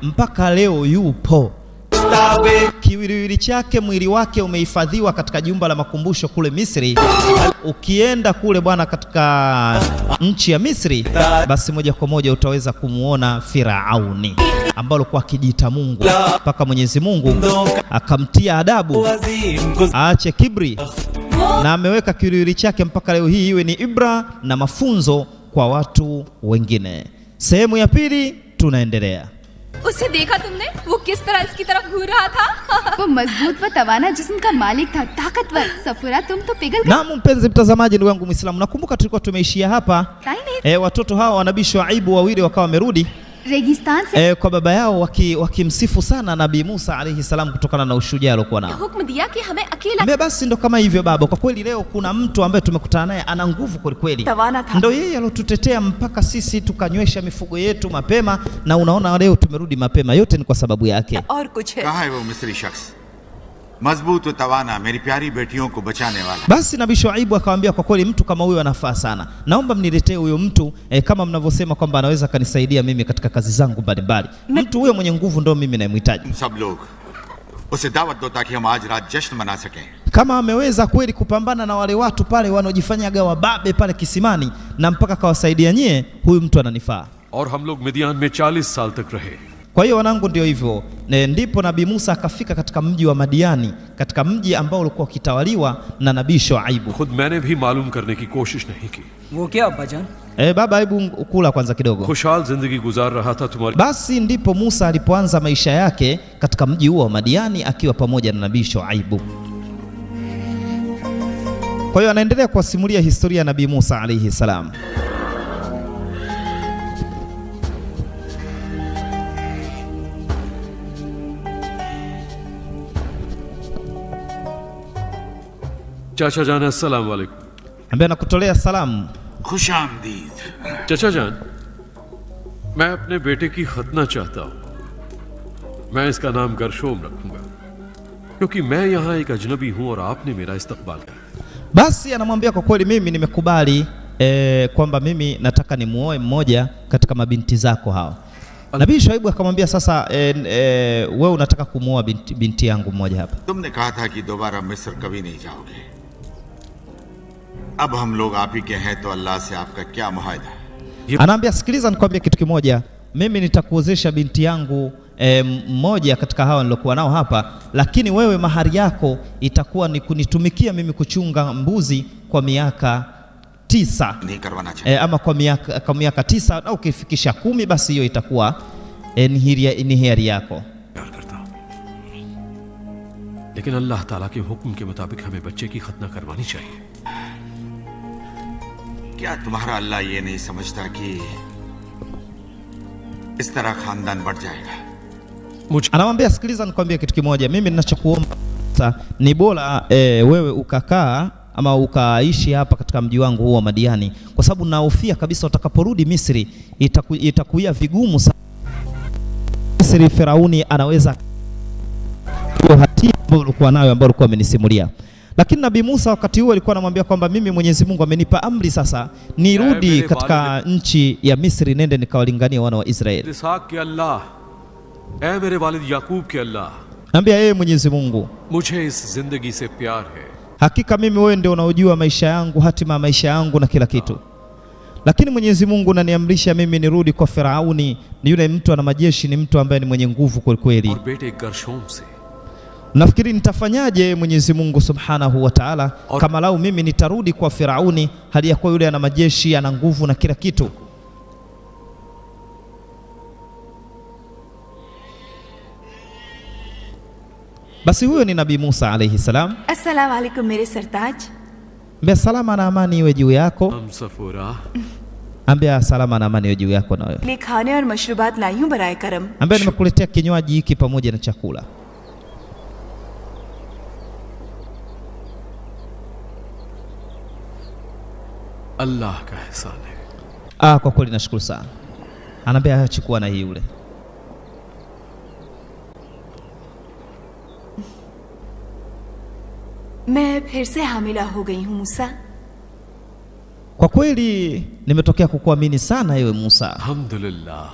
mpaka leo yupo. Kiwiliwili chake, mwili wake umehifadhiwa katika jumba la makumbusho kule Misri. Ukienda kule bwana katika nchi ya Misri, basi moja kwa moja utaweza kumuona Firauni ambalo kwa kijiita Mungu, mpaka Mwenyezi Mungu akamtia adabu aache kibri, na ameweka kiwiliwili chake mpaka leo hii iwe ni ibra na mafunzo kwa watu wengine. Sehemu ya pili tunaendelea. उसे देखा तुमने? वो किस तरह इसकी तरफ घूर रहा था? वो मजबूत व तवाना जिस्म का मालिक था, ताकतवर। सफुरा तुम तो पिघल गए। Na mpenzi mtazamaji, ndugu yangu Muislamu, nakumbuka tulikuwa tumeishia hapa. Watoto hawa wa Nabii Shuaibu wawili wakawa wamerudi रेगिस्तान से kwa baba yao wakimsifu sana Nabii Musa alayhi salam kutokana na ushujaa aliokuwa nao. हुक्म दिया कि हमें अकेला. Mbe basi ndo kama hivyo baba, kwa kweli leo kuna mtu ambaye tumekutana naye ana nguvu kweli kweli. Ndio yeye alotutetea mpaka sisi tukanywesha mifugo yetu mapema, na unaona leo tumerudi mapema, yote ni kwa sababu yake. और कुछ है? कहाँ है वो मिस्री शख्स मजबूत व तवाना मेरी प्यारी बेटियों को बचाने वाला? Basi Nabii Shuaibu akamwambia, kwa kweli mtu kama huyo anafaa sana, naomba mniletee huyo mtu kama mnavyosema kwamba anaweza kanisaidia mimi katika kazi zangu mbalimbali. Mtu huyo mwenye nguvu ndio mimi namhitaji. सब लोग उसे दावत दो ताकि हम आज रात जश्न मना सकें. Kama ameweza kweli kupambana na wale watu pale wanaojifanyaga wababe pale kisimani na mpaka kawasaidia nyie, huyu mtu ananifaa. और हम लोग मिदियान में 40 साल तक रहे. Kwa hiyo wanangu, ndio hivyo. Ndipo Nabii Musa akafika katika mji wa Madiani, katika mji ambao ulikuwa ukitawaliwa na Nabii Shuaibu. खुद मैंने भी मालूम करने की कोशिश नहीं की. वो क्या अब्बाजान? Baba, hebu kula kwanza kidogo. खुशहाल जिंदगी गुजार रहा था तुम्हारी. Basi ndipo Musa alipoanza maisha yake katika mji huo wa Madiani akiwa pamoja na Nabii Shuaibu. Kwa hiyo anaendelea kuwasimulia historia ya Nabii Musa alayhi salam. चाचा जान अस्सलाम वालेकुम. Ambaye anakutolea salamu. खुशामदीद. चाचा जान, मैं अपने बेटे की खतना चाहता हूँ. मैं इसका नाम गरशोम रखूंगा क्योंकि मैं यहाँ एक अजनबी हूँ और आपने मेरा इस्तकबाल किया. Basi anamwambia, kwa kweli mimi nimekubali kwamba mimi nataka nimuoe mmoja katika mabinti zako hao. Nabii Shuaibu akamwambia sasa wewe unataka kumuoa binti yangu mmoja hapa. तुमने कहा था कि दोबारा मिस्र कभी नहीं जाओगे। अब हम लोग आप ही के हैं तो अल्लाह से आपका क्या मुआहदा है? Anaambia sikiliza nikwambie kitu kimoja, mimi nitakuozesha binti yangu mmoja katika hawa nilokuwa nao hapa, lakini wewe mahari yako itakuwa ni kunitumikia mimi kuchunga mbuzi kwa miaka 9 ama kwa miaka 9 au ukifikisha 10 basi hiyo itakuwa ni hiari yako. लेकिन अल्लाह ताला के हुक्म के मुताबिक हमें बच्चे की खतना करवानी चाहिए। क्या तुम्हारा अल्लाह ये नहीं समझता कि इस तरह खानदान बढ़ जाएगा? Anamwambia sikiliza nikwambie kitu kimoja, mimi ninachokuomba ni bora wewe ukakaa ama ukaishi hapa katika mji wangu huu wa Madiani, kwa sababu nahofia kabisa utakaporudi Misri itakuia vigumu sana. Misri Firauni anaweza hiyo hatia ambayo ulikuwa nayo ambayo ulikuwa amenisimulia. Lakini Nabii Musa wakati huo alikuwa anamwambia kwamba mimi Mwenyezi Mungu amenipa amri sasa nirudi katika nchi ya Misri, nende nikawalingania wana wa Israeli. इसहाक के अल्लाह, ऐ मेरे वालिद याकूब के अल्लाह, Naambia yeye Mwenyezi Mungu, मुझे इस जिंदगी से प्यार है। hakika mimi wewe ndio unaojua maisha yangu, hatima ya maisha yangu na kila kitu. Lakini Mwenyezi Mungu unaniamrisha mimi nirudi kwa Firauni, ni yule mtu ana majeshi, ni mtu ambaye ni mwenye nguvu kweli kweli. और बेटे गर्शोम से Nafikiri nitafanyaje Mwenyezi Mungu Subhanahu wa Ta'ala kama lau mimi nitarudi kwa Firauni hali ya kuwa yule ana majeshi, ana nguvu na kila kitu? Basi huyo ni Nabii Musa alayhi salam. Assalamu alaikum mere sartaj. Mbea salama na amani iwe juu yako. हमसफुरा Ambia salama na amani iwe juu yako na wewe. ले खाने और मशरूबात लाई हूं बराए करम। Ambia nimekuletea kinywaji hiki pamoja na chakula. अल्लाह का एहसान है। Kwa kweli nashukuru sana. Anaambia chukua na hii yule. मैं फिर से हामिला हो गई हूं मूसा। Kwa kweli nimetokea kukuamini sana ewe Musa. अल्हम्दुलिल्लाह,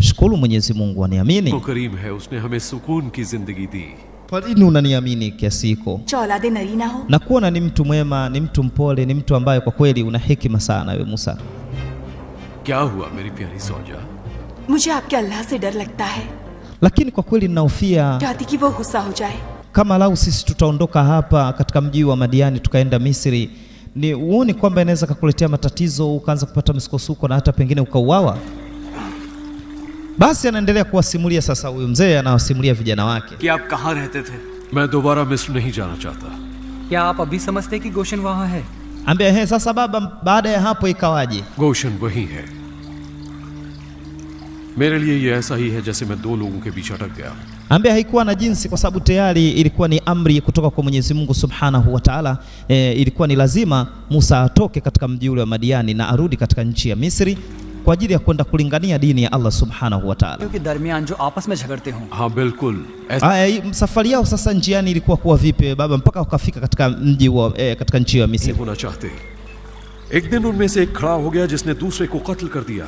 Shukuru Mwenyezi Mungu aniamini. वो करीम है, उसने हमें सुकून की जिंदगी दी। Kwa nini unaniamini kiasi hiko? चौलादे नरीना हो। Na kuona ni mtu mwema, ni mtu mpole, ni mtu ambaye kwa kweli una hekima sana ewe Musa. क्या हुआ मेरी प्यारी सौजा? मुझे आपके अल्लाह से डर लगता है। Lakini kwa kweli ninahofia चाहती कि वो गुस्सा हो जाए। kama lau sisi tutaondoka hapa katika mji wa Madiani tukaenda Misri, ni uone kwamba inaweza kukuletea matatizo, ukaanza kupata misukosuko na hata pengine ukauawa. Basi anaendelea kuwasimulia sasa, huyu mzee anawasimulia vijana wake. कि आप कहाँ रहते थे? मैं दोबारा मिस्र नहीं जाना चाहता। क्या आप अभी समझते कि गोशन वहाँ है? Ambia sasa baba, baada ya hapo ikawaje? Gaussian वही है। मेरे लिए ये ऐसा ही है जैसे मैं दो लोगों के बीच अटक गया। Ambia haikuwa na jinsi, kwa sababu tayari ilikuwa ni amri kutoka kwa Mwenyezi Mungu Subhanahu wa Ta'ala. Ilikuwa ni lazima Musa atoke katika mji ule wa Madiani na arudi katika nchi ya Misri kwa ajili ya kwenda kulingania dini ya Allah Subhanahu wa Ta'ala. क्योंकि दरमियान जो आपस में झगड़ते हों। हाँ बिल्कुल। Safari yao sasa njiani ilikuwa kuwa vipi baba mpaka wakafika katika mji wa katika nchi ya Misri? होना चाहते। एक दिन उनमें से एक खड़ा हो गया जिसने दूसरे को कत्ल कर दिया।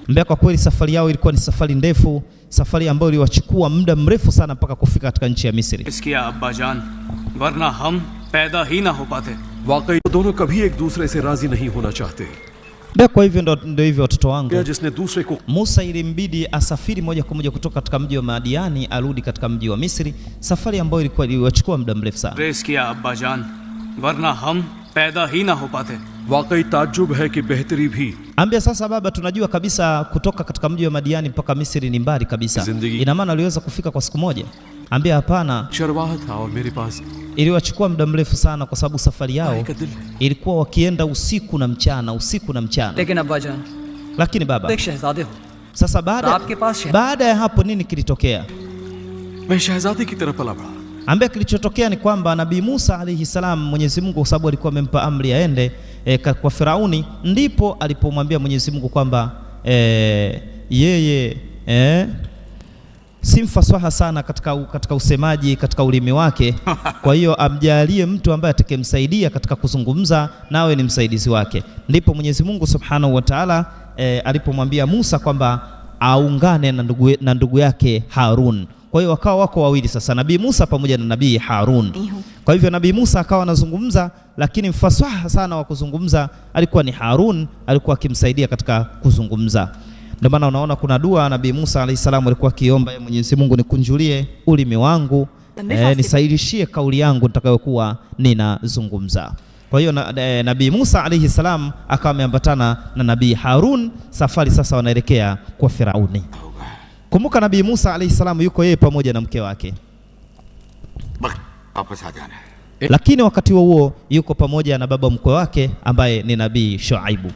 Mbea kwa kweli safari yao ilikuwa ni safari ndefu, safari ambayo iliwachukua muda mrefu sana mpaka kufika katika nchi ya Misri. Ishqiya अब्बा जान, वरना हम पैदा ही ना हो पाते। वाकई दोनों कभी एक दूसरे से राजी नहीं होना चाहते। Mbea kwa hivyo ndio hivyo watoto wangu. जिसने दूसरे को Musa ilimbidi asafiri moja kwa moja kutoka katika mji wa Madiani arudi katika mji wa Misri, safari ambayo ilikuwa iliwachukua muda mrefu sana. Race किया अब्बा जान, वरना हम पैदा ही ना हो पाते। वाकई ताज्जुब है कि बेहतरी भी। Ambia sasa baba, tunajua kabisa kutoka katika mji wa Madiani mpaka Misri ni mbali kabisa. Ina maana aliweza kufika kwa siku moja? Ambia hapana. शर्वाह था और मेरे पास Iliwachukua muda mrefu sana kwa sababu safari yao ilikuwa wakienda usiku na mchana, usiku na mchana. लेकिन अब्बा जान, Lakini baba, एक शहजादे हो। sasa baada ya hapo nini kilitokea? मैं शहजादे की तरफ पला बढ़ा। Ambaye kilichotokea ni kwamba Nabii Musa alayhi salam, Mwenyezi Mungu kwa sababu alikuwa amempa amri aende kwa Firauni, ndipo alipomwambia Mwenyezi Mungu kwamba yeye si mfasaha sana katika usemaji, katika ulimi wake. Kwa hiyo amjalie mtu ambaye atakayemsaidia katika kuzungumza, nawe ni msaidizi wake. Ndipo Mwenyezi Mungu Subhanahu wa Ta'ala alipomwambia Musa kwamba aungane na ndugu yake Harun. Kwa hiyo wakawa wako wawili sasa, Nabii Musa pamoja na Nabii Harun. Kwa hivyo Nabii Musa akawa anazungumza, lakini mfasaha sana wa kuzungumza alikuwa ni Harun, alikuwa akimsaidia katika kuzungumza. Ndio maana unaona kuna dua Nabii Musa alayhi salamu alikuwa akiomba, Mwenyezi Mungu nikunjulie ulimi wangu, nisaidishie kauli yangu nitakayokuwa ninazungumza. Kwa hiyo Nabii Musa alayhi salam akawa ameambatana na Nabii Harun, safari sasa wanaelekea kwa Firauni. Kumbuka Nabii Musa alayhi salam yuko yeye pamoja na mke wake, lakini wakati huo yuko pamoja na baba mkwe wake ambaye ni Nabii Shuaibu.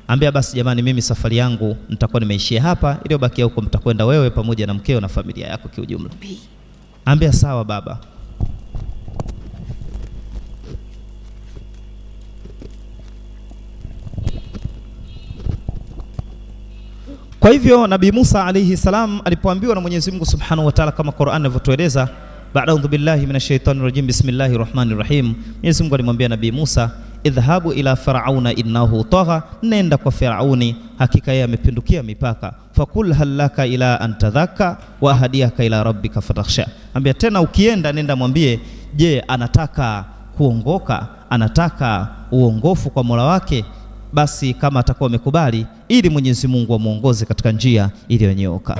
Ambia basi jamani, mimi safari yangu nitakuwa nimeishia hapa, ili bakia huko mtakwenda wewe pamoja na mkeo na familia yako kiujumla. Ambia sawa baba. Kwa hivyo Nabii Musa alayhi salam alipoambiwa na Mwenyezi Mungu Subhanahu wa Ta'ala, kama Qur'an inavyotueleza, ba'udhu billahi minash shaitani rajim, bismillahir rahmanir rahim, Mwenyezi Mungu alimwambia Nabii Musa, idhhabu ila farauna innahu tagha, nenda kwa Firauni, hakika yeye amepindukia mipaka. Fakul halaka ila an tadhakka wa hadiyaka ila rabbika fatakhsha. Ambia tena ukienda nenda mwambie, je, anataka kuongoka, anataka uongofu kwa Mola wake, basi kama atakuwa amekubali, ili Mwenyezi Mungu amuongoze katika njia iliyonyooka.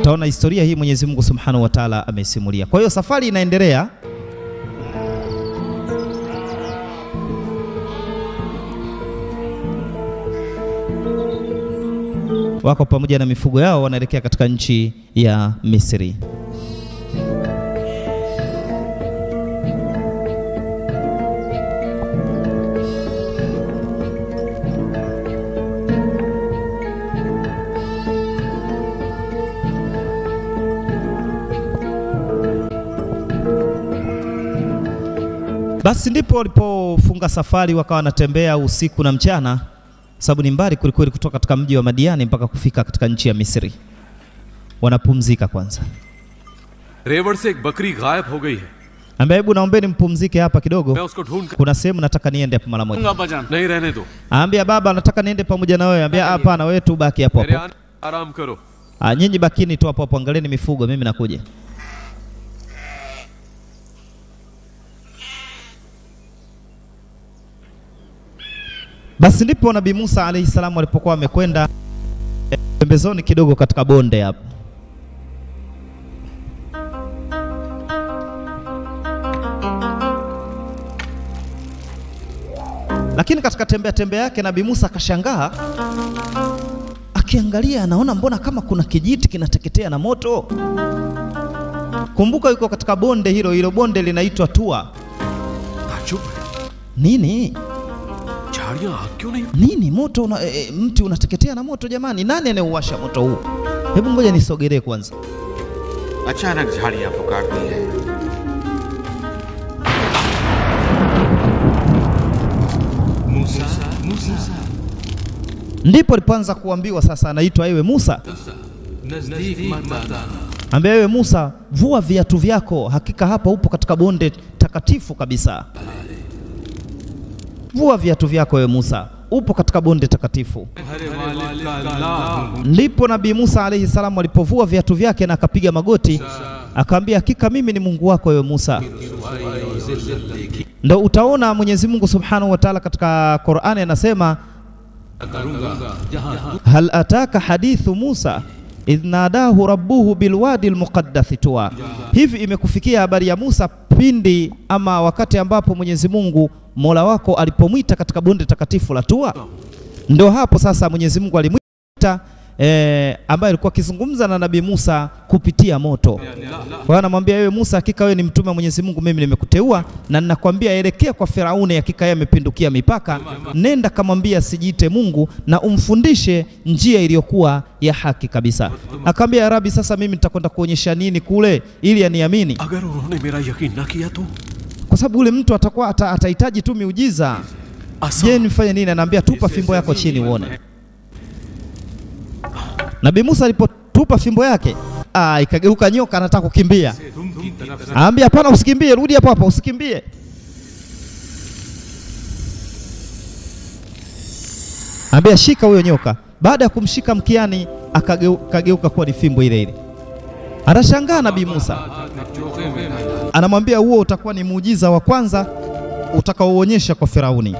Taona historia hii Mwenyezi Mungu Subhanahu wa Ta'ala amesimulia. Kwa hiyo safari inaendelea. Wako pamoja na mifugo yao wanaelekea katika nchi ya Misri. Basi ndipo walipofunga safari, wakawa wanatembea usiku na mchana, sababu ni mbali kulikweli kutoka katika mji wa Madiani mpaka kufika katika nchi ya Misri. Wanapumzika kwanza. रेवड़ से एक बकरी गायब हो गई है। Ambia hebu naombeni mpumzike hapa kidogo, kuna sehemu nataka niende hapo mara moja. नहीं रहने दो। Ambia baba nataka niende pamoja na wewe. Ambia hapana, wewe tu baki hapo hapo. आराम करो। Nyinyi bakini tu hapo hapo, angalieni mifugo, mimi nakuja. Basi ndipo Nabii Musa alayhi salamu alipokuwa amekwenda pembezoni kidogo katika bonde hapo. Lakini katika tembea yake Nabii Musa akashangaa, akiangalia anaona mbona kama kuna kijiti kinateketea na moto. Kumbuka yuko katika bonde hilo bonde linaitwa Tua. Nini? Nini moto mti unateketea na moto jamani? Nani anayeuwasha moto huu? Hebu ngoja nisogelee kwanza. अचानक झाड़ियां पुकारती है। Musa. Ndipo alipoanza kuambiwa sasa anaitwa ewe Musa. Ambia ewe Musa, vua viatu vyako, hakika hapa upo katika bonde takatifu kabisa. Vua viatu vyako ewe Musa, upo katika bonde takatifu. Ndipo Nabii Musa alayhi salamu alipovua viatu vyake na akapiga magoti, akaambia hakika mimi ni Mungu wako ewe Musa. Ndio utaona Mwenyezi Mungu Subhanahu wa Ta'ala katika Qur'ani anasema, hal ataka hadithu Musa idh nadahu rabbuhu bilwadi almuqaddas Tuwa. Hivi imekufikia habari ya Musa pindi ama wakati ambapo Mwenyezi Mungu Mola wako alipomwita katika bonde takatifu la Tua? Ndio hapo sasa Mwenyezi Mungu alimwita ambaye alikuwa akizungumza na Nabii Musa kupitia moto. Kwa hiyo anamwambia wewe Musa, hakika wewe ni mtume wa Mwenyezi Mungu, mimi nimekuteua na ninakwambia elekea kwa Firauni, hakika yeye amepindukia mipaka. Nenda kamwambia sijiite Mungu na umfundishe njia iliyokuwa ya haki kabisa. Akamwambia ya Rabbi, sasa mimi nitakwenda kuonyesha nini kule ili aniamini? अगर उन्होंने मेरा यकीन ना किया तो? Kwa sababu ule mtu atakuwa atahitaji tu miujiza. Je, nifanye nini? Anaambia tupa fimbo yako chini uone. Nabii Musa alipotupa fimbo yake, ikageuka nyoka anataka kukimbia. Aambia hapana, usikimbie, rudi hapo hapo, usikimbie. Anambia shika huyo nyoka. Baada ya kumshika mkiani akageuka kuwa ni fimbo ile ile. Anashangaa Nabii Musa. Anamwambia huo utakuwa ni muujiza wa kwanza utakaoonyesha kwa Firauni.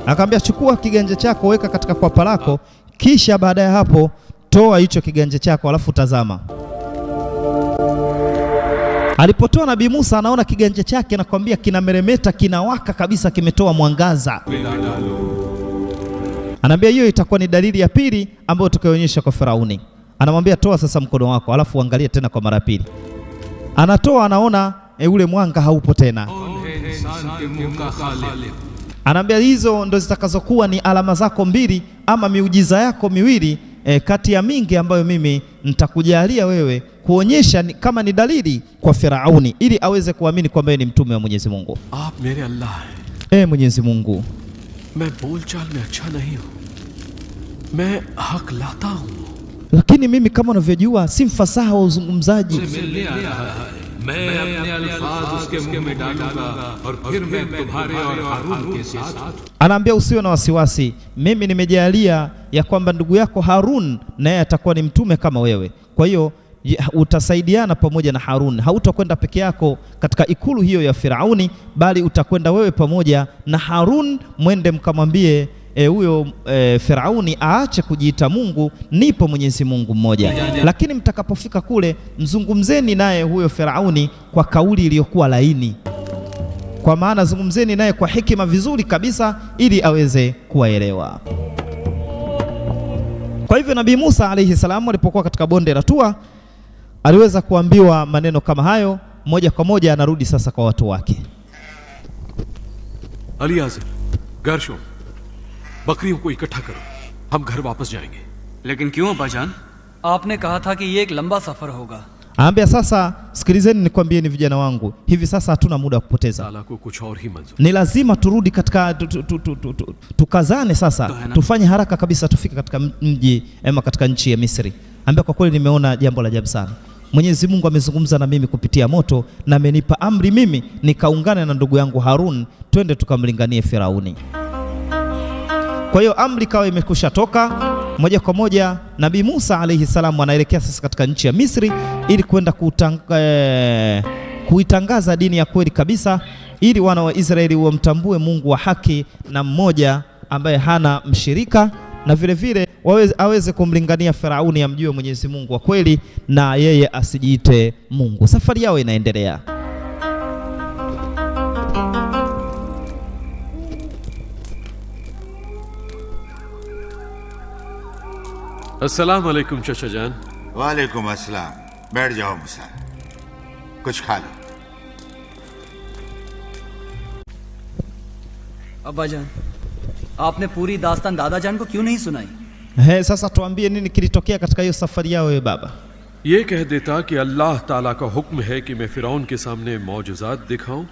Akamwambia chukua kiganja chako weka katika kwapa lako, kisha baada ya hapo toa hicho kiganja chako alafu tazama. Alipotoa Nabii Musa anaona kiganja chake na kwambia kinameremeta, kinawaka kabisa, kimetoa mwangaza. Anambia hiyo itakuwa ni dalili ya pili ambayo tutakayoonyesha kwa Firauni. Anamwambia toa sasa mkono wako alafu uangalie tena kwa mara pili. Anatoa anaona ule mwanga haupo tena. Anambia hizo ndo zitakazokuwa ni alama zako mbili ama miujiza yako miwili kati ya mingi ambayo mimi nitakujalia wewe kuonyesha kama ni dalili kwa Firauni ili aweze kuamini kwamba ni mtume wa Mwenyezi Mungu. आप मेरे अल्लाह हैं। Mwenyezi Mungu, मैं बोलचाल में अच्छा नहीं हूँ, मैं हक लाता हूँ, lakini mimi kama unavyojua si mfasaha wa uzungumzaji. Anaambia usiwe na wasiwasi, mimi nimejalia ya kwamba ndugu yako Harun naye atakuwa ni mtume kama wewe. Kwa hiyo utasaidiana pamoja na Harun. Hautakwenda peke yako katika ikulu hiyo ya Firauni, bali utakwenda wewe pamoja na Harun, mwende mkamwambie huyo Firauni aache kujiita Mungu, nipo Mwenyezi Mungu mmoja. Lakini mtakapofika kule mzungumzeni naye huyo Firauni kwa kauli iliyokuwa laini. Kwa maana zungumzeni naye kwa hekima vizuri kabisa ili aweze kuwaelewa. Kwa hivyo Nabii Musa alayhi salamu alipokuwa katika bonde la Tua aliweza kuambiwa maneno kama hayo, moja kwa moja anarudi sasa kwa watu wake. Ali आज़िम, गर्शों, बकरियों को इकट्ठा करो, हम घर वापस जाएंगे। लेकिन क्यों अब्बाजान? आपने कहा था कि ये एक लंबा सफर होगा। Anambia sasa sikilizeni nikwambie ni vijana wangu, hivi sasa hatuna muda wa kupoteza. Ni lazima turudi katika tukazane sasa, tufanye haraka kabisa tufike katika mji ama katika nchi ya Misri. Anambia kwa kweli nimeona jambo la ajabu sana. Mwenyezi Mungu amezungumza na mimi kupitia moto na amenipa amri mimi nikaungane na ndugu yangu Harun twende tukamlinganie Firauni. Kwa hiyo amri kawa imekusha toka, moja kwa moja Nabii Musa alayhi salamu anaelekea sasa katika nchi ya Misri ili kwenda kuitangaza dini ya kweli kabisa, ili wana wa Israeli wamtambue Mungu wa haki na mmoja ambaye hana mshirika, na vile vile aweze kumlingania Firauni amjue Mwenyezi Mungu wa kweli na yeye asijiite Mungu. Safari yao inaendelea. अस्सलाम वालेकुम चाचा जान। वालेकुम अस्सलाम। बैठ जाओ मूसा, कुछ खा लो। अब्बाजान, आपने पूरी दास्तान दादाजान को क्यों नहीं सुनाई? Sasa tuambie nini kilitokea katika hiyo safari yao wewe baba? ये कह देता कि अल्लाह ताला का हुक्म है कि मैं फिरौन के सामने मौजज़ात दिखाऊं,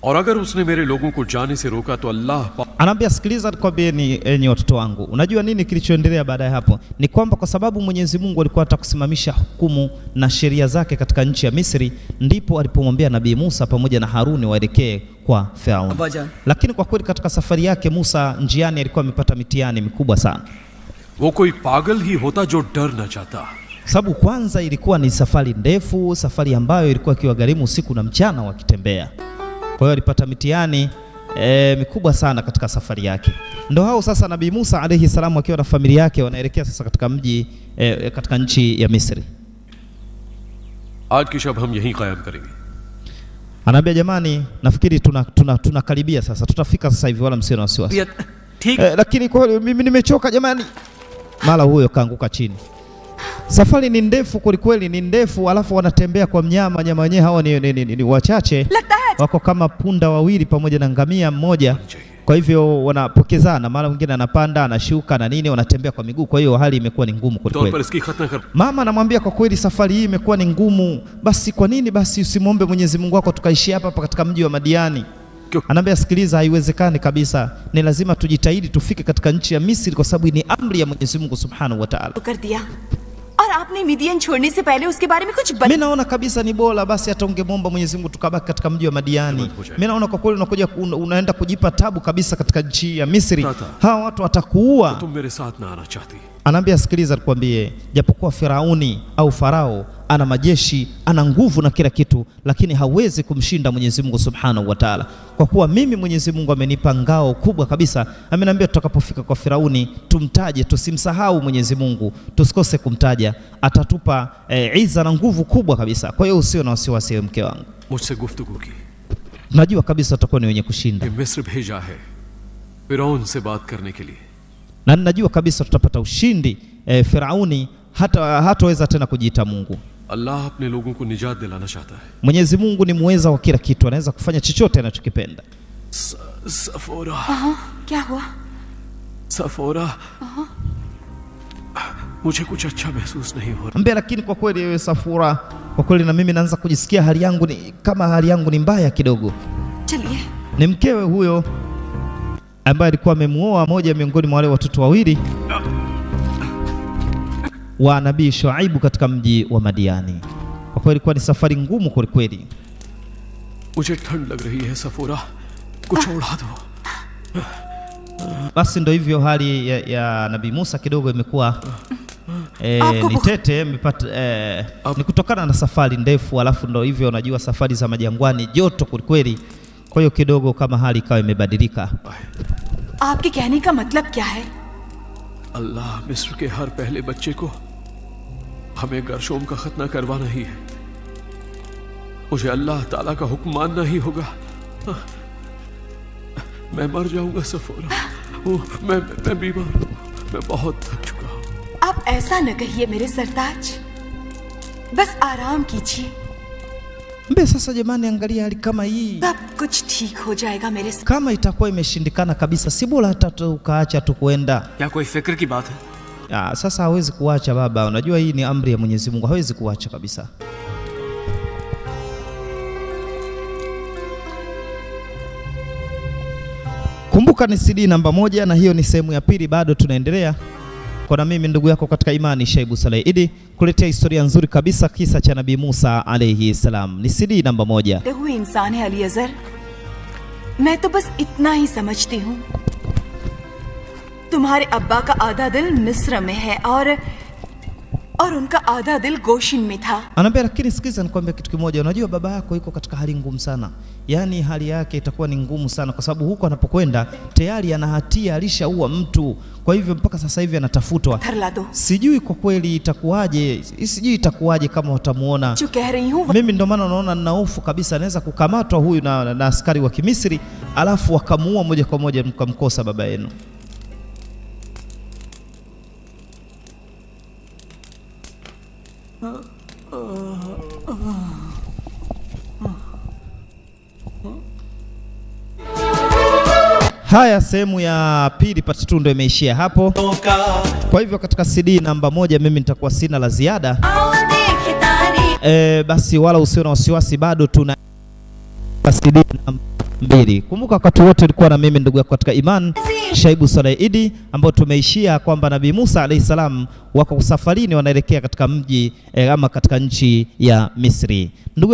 और अगर उसने मेरे लोगों को जाने से रोका तो अल्लाह। Anaambia sikiliza nikwambieni enyi watoto wangu, unajua nini kilichoendelea baada ya hapo? Ni kwamba kwa sababu Mwenyezi Mungu alikuwa anataka kusimamisha hukumu na sheria zake katika nchi ya Misri, ndipo alipomwambia Nabii Musa pamoja na Haruni waelekee kwa Firauni. Lakini kwa kweli katika safari yake Musa njiani alikuwa amepata mitihani mikubwa sana. वो कोई पागल ही होता जो डर न चाहता। Sababu kwanza ilikuwa ni safari ndefu, safari ambayo ilikuwa ikiwagharimu usiku na mchana wakitembea. Kwa hiyo alipata mitihani mikubwa sana katika safari yake. Ndio hao sasa Nabii Musa alayhi salamu akiwa na familia yake wanaelekea sasa katika mji katika nchi ya Misri. आज की शब हम यहीं कायम करेंगे। Anaambia jamani, nafikiri tunakaribia sasa, tutafika sasa hivi, wala msio na wasiwasi. Lakini kwa mimi nimechoka jamani. Mara huyo kaanguka chini. Safari ni ndefu kweli, ni ndefu, alafu wanatembea kwa mnyama, nyama wenyewe hawa ni wachache. Wako kama punda wawili pamoja na ngamia mmoja. Kwa hivyo wanapokezana, mara mwingine anapanda, anashuka na nini, wanatembea kwa miguu. Kwa hiyo hali imekuwa ni ngumu kweli. Mama anamwambia kwa kweli safari hii imekuwa ni ngumu. Basi kwa nini basi usimwombe Mwenyezi Mungu wako tukaishia hapa katika mji wa Madiani? Anaambia sikiliza, haiwezekani kabisa. Ni lazima tujitahidi tufike katika nchi ya Misri kwa sababu ni amri ya Mwenyezi Mungu Subhanahu wa Ta'ala. और आपने मिदियन छोड़ने से पहले उसके बारे में कुछ Mimi naona kabisa ni bora basi hata ungemwomba Mwenyezi Mungu tukabaki katika mji wa Madiani. Mimi naona kwa kweli unakuja unaenda kujipa tabu kabisa katika nchi ya Misri. Hawa watu watakuua. Anaambia sikiliza nikwambie, japokuwa Firauni au Farao ana majeshi, ana nguvu na kila kitu, lakini hawezi kumshinda Mwenyezi Mungu Subhanahu wa Ta'ala. Kwa kuwa mimi Mwenyezi Mungu amenipa ngao kubwa kabisa. Ameniambia tutakapofika kwa Firauni tumtaje, tusimsahau Mwenyezi Mungu, tusikose kumtaja, atatupa iza na nguvu kubwa kabisa. Kwa hiyo usio na wasiwasi mke wangu. मुझसे गुफ्तगू की Najua kabisa tutakuwa ni wenye kushinda. मिस्र भेजा है फिरौन से बात करने के लिए. Na ninajua kabisa tutapata ushindi. Firauni hataweza tena kujiita Mungu. अल्लाह अपने लोगों को निजात दिलाना चाहता है. Mwenyezi Mungu ni muweza wa kila kitu, anaweza kufanya chochote anachokipenda. Sephora क्या हुआ? सफोरा मुझे कुछ अच्छा महसूस नहीं हो रहा. Mbele lakini kwa kweli wewe Safura, kwa kweli na mimi naanza kujisikia hali yangu ni kama hali yangu ni mbaya kidogo. चलिए. Ni mkewe huyo ambaye alikuwa amemuoa moja miongoni mwa wale watoto wawili wa Nabii Shuaibu katika mji wa Madiani. Kwa kweli ilikuwa ni safari ngumu kweli kweli. मुझे ठंड लग रही है सफोरा, कुछ ओढ़ा दो. Basi ndo hivyo hali ya Nabii Musa kidogo imekuwa ni tete ni kutokana na safari ndefu, alafu ndo hivyo unajua safari za majangwani joto kweli. Kwa hiyo kidogo kama hali ikawa imebadilika. आपके कहने का मतलब क्या है? अल्लाह मिस्र के हर पहले बच्चे को हमें गर्शोम का खतना करवाना ही है. मुझे अल्लाह ताला का हुक्म मानना ही होगा. मैं मर जाऊंगा सफोरा. मैं बीमार हूँ, मैं बहुत थक चुका हूँ. आप ऐसा न कहिए मेरे सरताज, बस आराम कीजिए. Mbe sasa jamani, angalia hali kama hii. सब कुछ ठीक हो जाएगा मेरे साथ. Kama itakuwa imeshindikana kabisa, si bora hata ukaacha tu kuenda. क्या कोई फिक्र की बात है? Sasa hawezi kuacha baba, unajua hii ni amri ya Mwenyezi Mungu, hawezi kuacha kabisa. Kumbuka ni CD namba 1 na hiyo ni sehemu ya pili, bado tunaendelea. Kwa mimi ndugu yako katika imani Shaibu Saleh Idi kuletea historia nzuri kabisa, kisa cha Nabii Musa alayhi salam. Ni CD namba 1. वो इंसान है अली अजहर, मैं तो बस इतना ही समझती हूँ. तुम्हारे अब्बा का आधा दिल मिस्र में है और उनका आधा दिल गोशिन में था. Anaambia lakini sikiza nikwambia kitu kimoja, unajua baba yako yuko katika hali ngumu sana. Yaani hali yake itakuwa ni ngumu sana kwa sababu huko anapokwenda tayari ana hatia, alishaua mtu. Kwa hivyo mpaka sasa hivi anatafutwa. Sijui kwa kweli itakuwaje kama watamuona. Mimi ndio maana naona nina hofu kabisa, anaweza kukamatwa huyu na askari wa Kimisri alafu wakamuua moja kwa moja, mkamkosa baba yenu. Haya, sehemu ya pili part 2 ndio imeishia hapo. Kwa hivyo katika CD namba 1 mimi nitakuwa sina la ziada. Basi wala usio na wasiwasi, bado tuna CD namba 2. Kumbuka wakati wote ulikuwa na mimi ndugu yako katika iman Shaibu Saleh Idi, ambao tumeishia kwamba Nabii Musa alayhi salam wako safarini wanaelekea katika mji ama katika nchi ya Misri. Ndugu